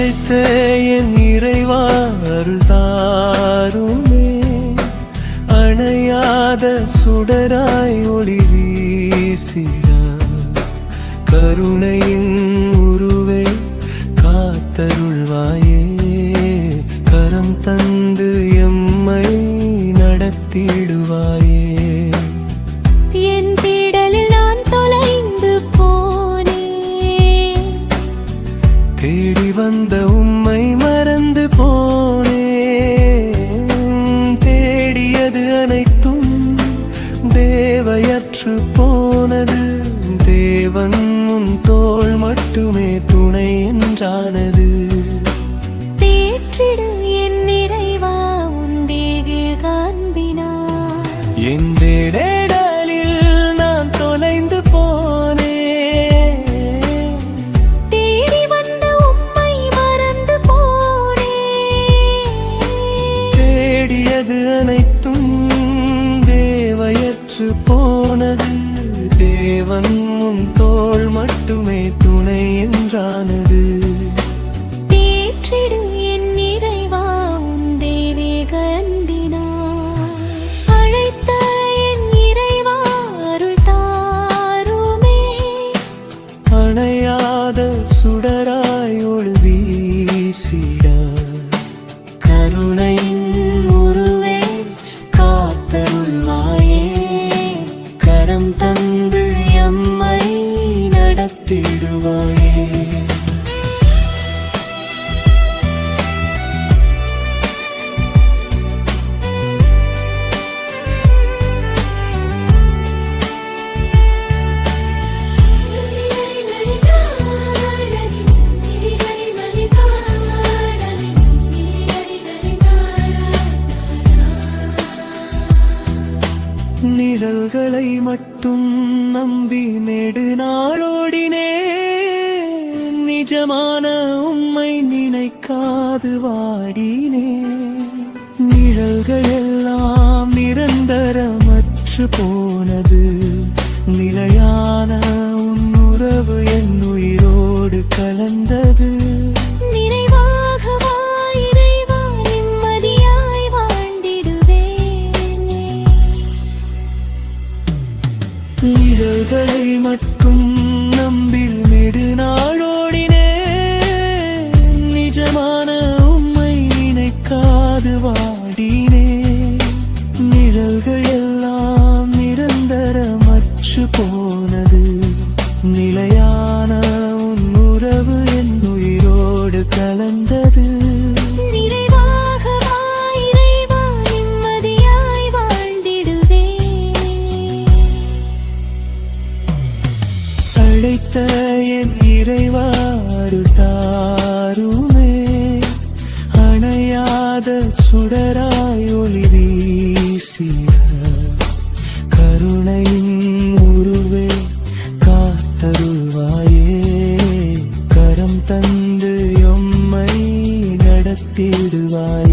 அழைத்த என் இறைவா அருள் தாருமே, அணையாத சுடராய் ஒளி வீசிட கருணையின் உருவே காத்தருள்வாயே, கரம் தந்து எம்மை நடத்திடுவாயே. என் தேடலில் நான் தொலைந்து போனேன், தேடி வந்த உம்மை மறந்து போனேன். தேடியது அனைத்தும் தேவையற்று போனது, தேவன் உன் தோள் மட்டுமே துணை என்றானது. தேற்றிடு என் நிறைவா உன் தேக அன்பினார். என் தேடலில் நான் தொலைந்து போனேன், தேடி வந்த உம்மை மறந்து போனேன். தேடியது அனைத்தும் தேவையற்று போனது, தேவன் உன் தோள் மட்டுமே துணை என்றானது. தேற்றிடு என் நிறைவா உன் தேக அன்பினார். அழைத்த என் இறைவா அருள் தாருமே, அணையாத சுடராய் ஒளி வீசிட கருணையின் உருவே காத்தருள்வாயே, கரம் தந்து எம்மை நடத்திடுவாயே. நிழல்களை மட்டும் நம்பி நெடுநாளோடினே, நிஜமான உம்மை நினைக்காது வாடினே. நிழல்கள் எல்லாம் நிரந்தரமற்று போனது, நிலையான உன் உறவு என் உயிரோடு கலந்தது. நிறைவாக வா இறைவா நிம்மதியாய் வாழ்ந்திடுவேனே. நிழல்களை மட்டும் நம்பில் நெடுநாளோடினே, நிஜமான உம்மை நினைக்காது வாடினே. நிழல்கள் எல்லாம் நிரந்தரமற்று போனது, நிலையான உன் உறவு என் உயிரோடு கலந்தது. நிறைவாக வா இறைவா நிம்மதியாய் வாழ்ந்திடுவேனே. அழைத்த என் இறைவா அருள் தாருமே, அணையாத சுடராய் ஒளி வீசிட கருணையின் உருவே காத்தருள்வாயே, கரம் தந்து எம்மை நடத்திடுவாயே.